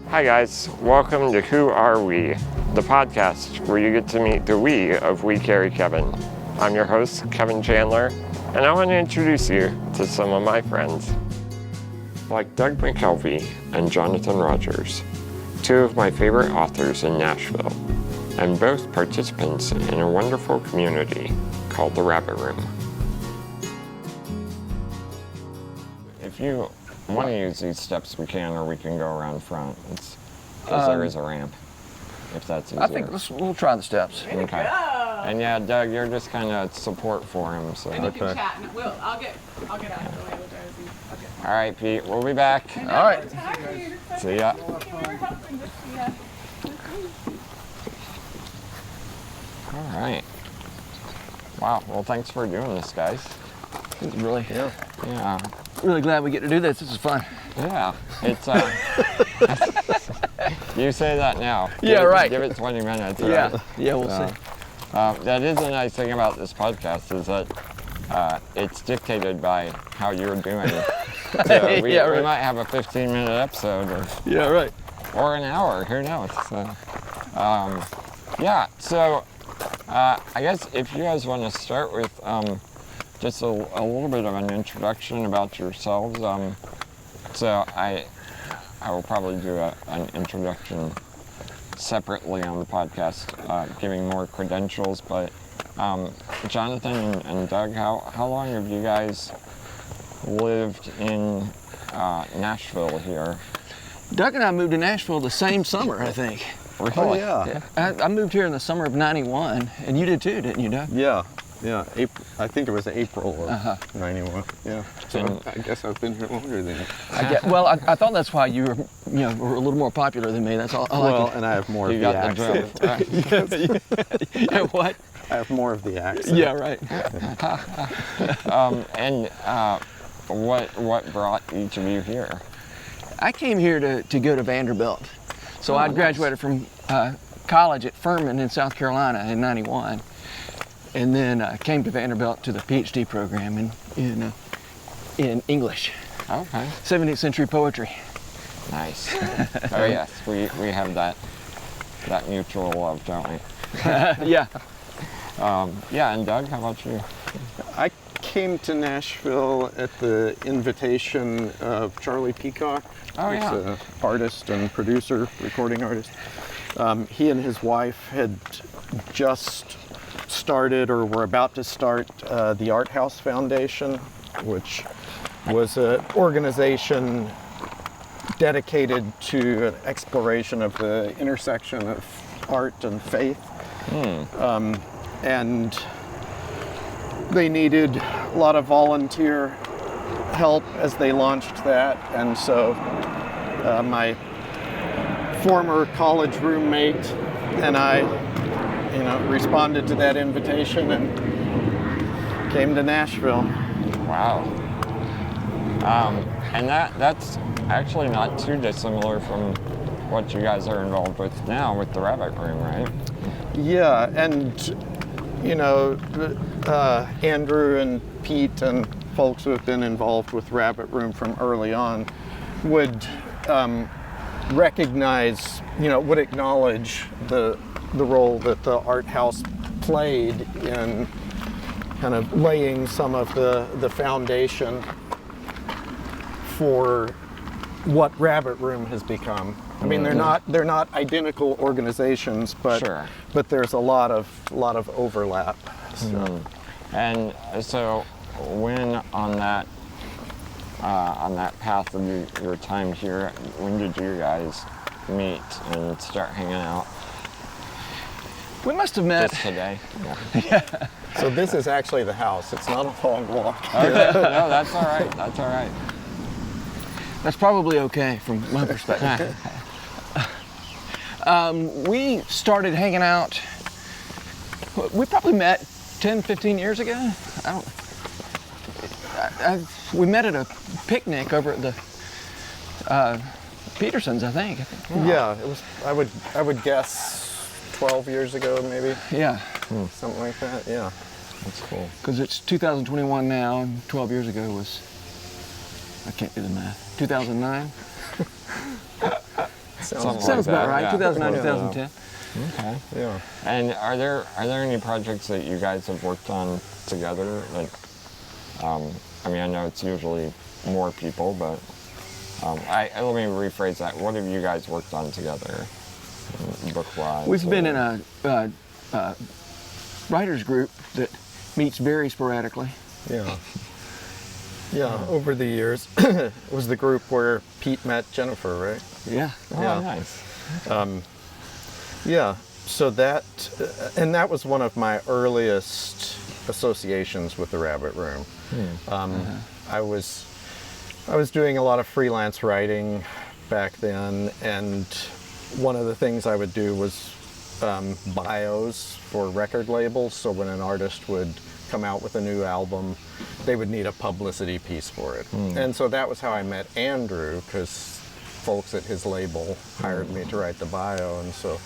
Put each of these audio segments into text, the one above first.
Hi guys, welcome to Who Are We, the podcast where you get to meet the we of We Carry Kevan. I'm your host, Kevan Chandler, and I want to introduce you to some of my friends. Like Doug McKelvey and Jonathan Rodgers, two of my favorite authors in Nashville, and both participants in a wonderful community called the Rabbit Room. If you want to use these steps, we can, or we can go around front. Because there is a ramp, if that's easier. I think we'll try the steps. Okay. And yeah, Doug, you're just kind of support for him. So. And you can chat. And I'll get out of the way with Josie. Okay. All right, Pete, we'll be back. All right. See ya. All right. Wow. Well, thanks for doing this, guys. It's really, Yeah. really glad we get to do this. This is fun. Yeah. It's. You say that now. Yeah, right. Give it 20 minutes. Yeah. Right? Yeah, we'll see. That is a nice thing about this podcast is that it's dictated by how you're doing. So we might have a 15-minute episode. Or an hour. Who knows? So, I guess if you guys want to start with just a little bit of an introduction about yourselves. So I will probably do an introduction separately on the podcast, giving more credentials. But Jonathan and Doug, how long have you guys lived in Nashville here? Doug and I moved to Nashville the same summer, I think. Really? Oh, yeah. I moved here in the summer of '91, and you did too, didn't you, Doug? Yeah. April, I think it was April of '91. Yeah. So I guess I've been here longer than you. I thought that's why you were a little more popular than me. That's all. And I have more of the accent. Yeah, what? I have more of the accent. Yeah, right. What brought each of you here? I came here to go to Vanderbilt. So I graduated from college at Furman in South Carolina in '91. And then came to Vanderbilt to the PhD program in English. Okay. 17th century poetry. Nice. Oh yes, we have that mutual love, don't we? Yeah. And Doug, how about you? I came to Nashville at the invitation of Charlie Peacock. Oh, He's yeah. an artist and producer, recording artist. He and his wife had just started or were about to start the Art House Foundation, which was an organization dedicated to an exploration of the intersection of art and faith. And they needed a lot of volunteer help as they launched that, and so my former college roommate and I responded to that invitation and came to Nashville. Wow. And that's actually not too dissimilar from what you guys are involved with now with the Rabbit Room, right? Yeah, and Andrew and Pete and folks who have been involved with Rabbit Room from early on would recognize, would acknowledge the role that the Art House played in kind of laying some of the foundation for what Rabbit Room has become. I mean, they're not identical organizations, but Sure. but there's a lot of overlap. So. And so when on that path of your time here, when did you guys meet and start hanging out? We must have met. Just today? Yeah. So this is actually the house. It's not a long walk. Okay. No, that's all right. That's all right. That's probably okay from my perspective. We started hanging out, we probably met 10, 15 years ago. We met at a picnic over at the Petersons, I think. Yeah, it was. I would guess 12 years ago, maybe. Yeah. Something like that. Yeah. That's cool. Because it's 2021 now, and 12 years ago was, I can't do the math, 2009? Something Sounds like about that, right. yeah. 2009, Yeah. 2010. Okay. Yeah. And are there any projects that you guys have worked on together? Like, I mean, I know it's usually more people, but let me rephrase that. What have you guys worked on together, book-wise? We've been in a writers group that meets very sporadically. Yeah. Yeah, over the years, it was the group where Pete met Jennifer, right? Yeah. Oh, Yeah. nice. Yeah, so that, and that was one of my earliest associations with the Rabbit Room. I was doing a lot of freelance writing back then, and one of the things I would do was bios for record labels. So when an artist would come out with a new album, they would need a publicity piece for it. And so that was how I met Andrew, because folks at his label hired me to write the bio. And so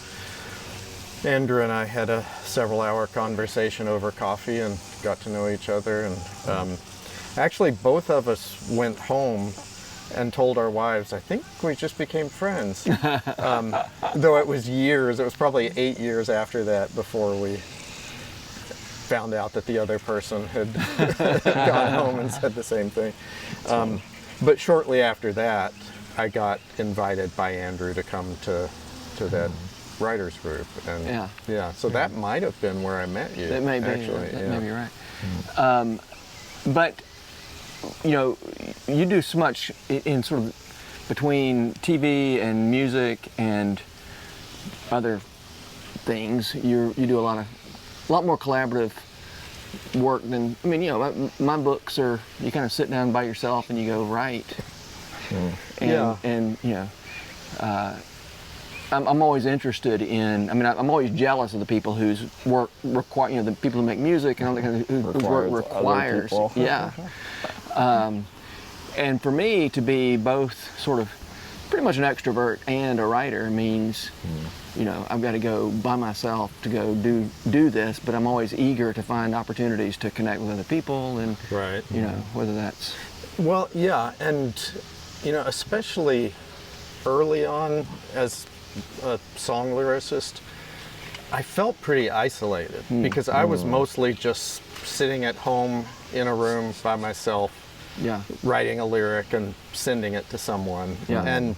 Andrew and I had a several-hour conversation over coffee and got to know each other. And actually, both of us went home and told our wives, I think we just became friends. Though it was years, it was probably 8 years after that before we found out that the other person had gone home and said the same thing. But shortly after that, I got invited by Andrew to come to that writers group. And so that might have been where I met you. That may be, actually. that may be right. But, you know, you do so much in sort of between TV and music and other things. You do a lot more collaborative work than, I mean, you know, my books are, you kind of sit down by yourself and you go write. And you know, I'm always interested in, I mean, I'm always jealous of the people whose work require, you know, the people who make music and all that kind of, whose work requires. Yeah. And for me to be both sort of pretty much an extrovert and a writer means, you know, I've got to go by myself to go do this, but I'm always eager to find opportunities to connect with other people and, you know, whether that's... Well, yeah, and, you know, especially early on as a song lyricist, I felt pretty isolated because I was mostly just sitting at home in a room by myself, writing a lyric and sending it to someone. And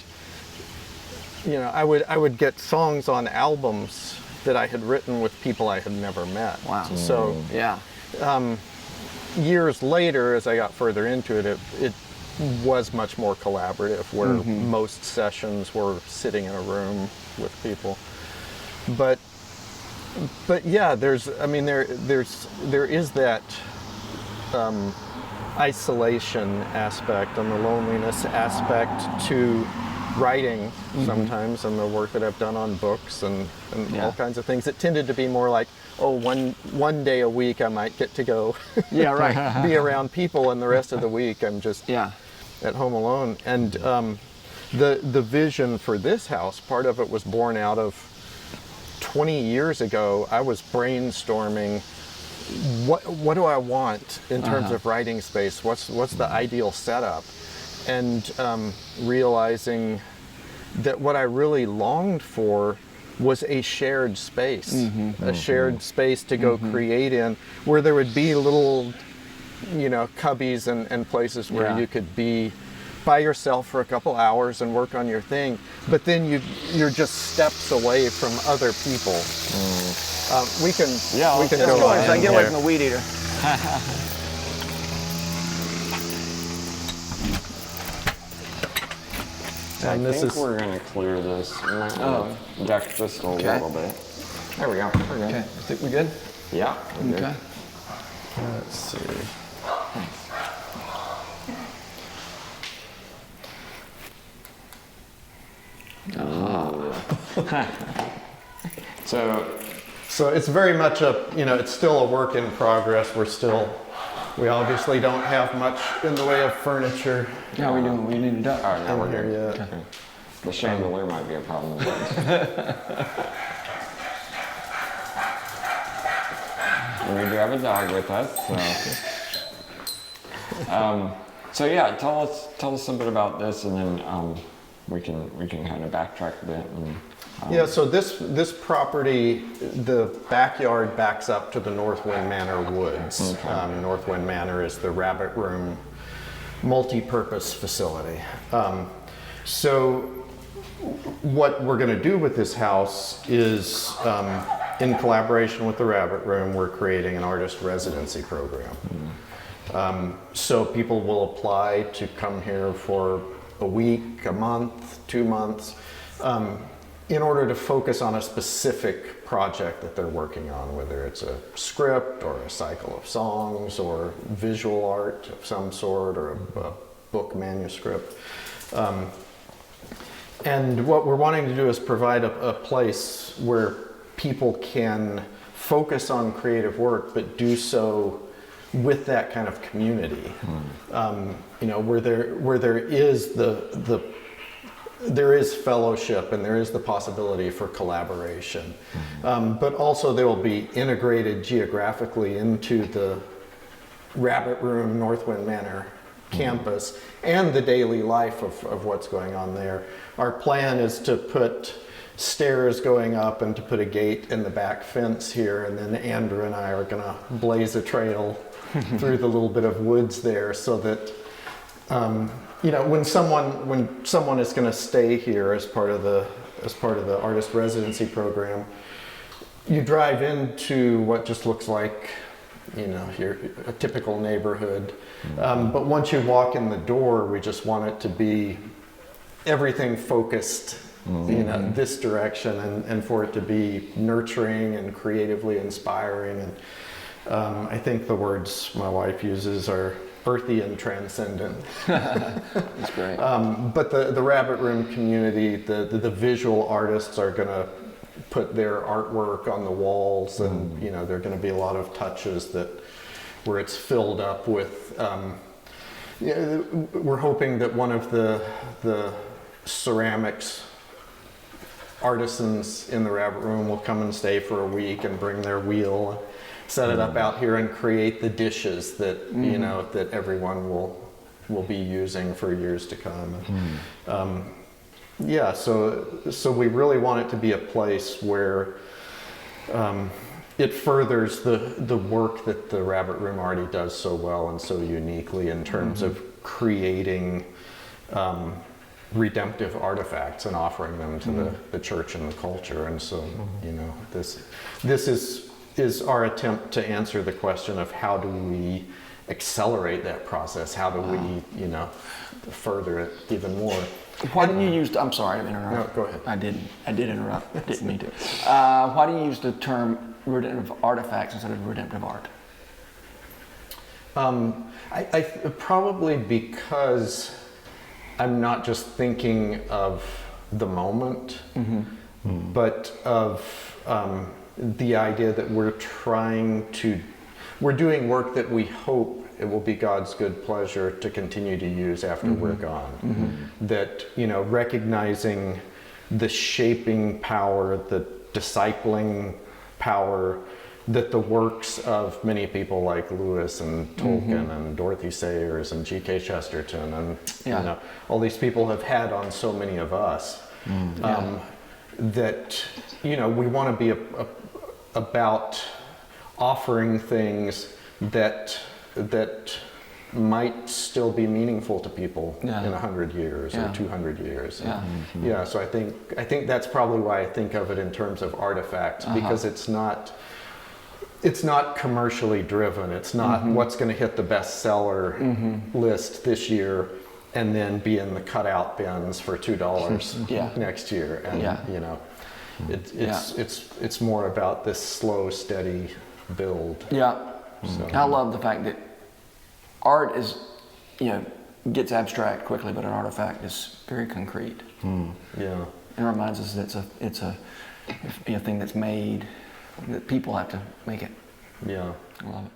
you know, I would get songs on albums that I had written with people I had never met. Wow. So years later, as I got further into it, it was much more collaborative, where most sessions were sitting in a room with people. But yeah, there is that isolation aspect and the loneliness aspect to writing sometimes, and the work that I've done on books and all kinds of things. It tended to be more like, one day a week I might get to go be around people, and the rest of the week I'm just at home alone. And the vision for this house, part of it was born out of 20 years ago. I was brainstorming what do I want in terms of writing space, what's the ideal setup, and realizing that what I really longed for was a shared space, a shared space to go create in, where there would be little, you know, cubbies and places where you could be by yourself for a couple hours and work on your thing, but then you're just steps away from other people. We can go on in Get away here. from the weed eater. I think we're going to clear this. We might want to deck just a little bit. There we go. We're good. Okay, think we good? Yeah, we're good. Let's see. So it's very much it's still a work in progress. We obviously don't have much in the way of furniture. How are we doing? We need to duck. Oh, no, we're here good. yet. Okay. The chandelier might be a problem. And we do have a dog with us, so. So yeah, tell us a bit about this, and then we can kind of backtrack a bit. And, Yeah, so this property, the backyard backs up to the Northwind Manor Woods. Okay. Northwind Manor is the rabbit room multi-purpose facility. So what we're going to do with this house is, in collaboration with the rabbit room, we're creating an artist residency program. So people will apply to come here for a week, a month, 2 months, in order to focus on a specific project that they're working on, whether it's a script or a cycle of songs or visual art of some sort or a book manuscript. And what we're wanting to do is provide a place where people can focus on creative work, but do so with that kind of community. You know, where there is there is fellowship and there is the possibility for collaboration. But also they will be integrated geographically into the Rabbit Room Northwind Manor campus and the daily life of what's going on there. Our plan is to put stairs going up and to put a gate in the back fence here, and then Andrew and I are going to blaze a trail through the little bit of woods there, so that you know, when someone is going to stay here as part of the artist residency program, you drive into what just looks like, you know, a typical neighborhood. But once you walk in the door, we just want it to be everything focused, you know, this direction, and for it to be nurturing and creatively inspiring. And I think the words my wife uses are earthy and transcendent. That's great. But the Rabbit Room community, the visual artists are going to put their artwork on the walls, and you know, there are going to be a lot of touches where it's filled up with. Yeah, we're hoping that one of the ceramics artisans in the Rabbit Room will come and stay for a week and bring their wheel, set it up out here, and create the dishes that you know, that everyone will be using for years to come. Yeah, so we really want it to be a place where it furthers the work that the Rabbit Room already does so well and so uniquely in terms of creating redemptive artifacts and offering them to the church and the culture. And so, you know, this is our attempt to answer the question of how do we accelerate that process? How do we, you know, further it even more? Why didn't you use, I'm sorry, I didn't interrupt. No, go ahead. I did interrupt, didn't mean to. Why do you use the term redemptive artifacts instead of redemptive art? I probably because I'm not just thinking of the moment, but of the idea that we're doing work that we hope it will be God's good pleasure to continue to use after we're gone. That, you know, recognizing the shaping power, the discipling power that the works of many people like Lewis and Tolkien and Dorothy Sayers and G.K. Chesterton and you know, all these people have had on so many of us. That, you know, we want to be about offering things that might still be meaningful to people in 100 years or 200 years. Yeah, so I think that's probably why I think of it in terms of artifacts, because it's not commercially driven. It's not what's going to hit the bestseller list this year and then be in the cutout bins for $2 next year. And you know, it's more about this slow, steady build. Yeah. So. I love the fact that art is, you know, gets abstract quickly, but an artifact is very concrete. Yeah. It reminds us that it's a thing that's made, that people have to make it. Yeah. I love it.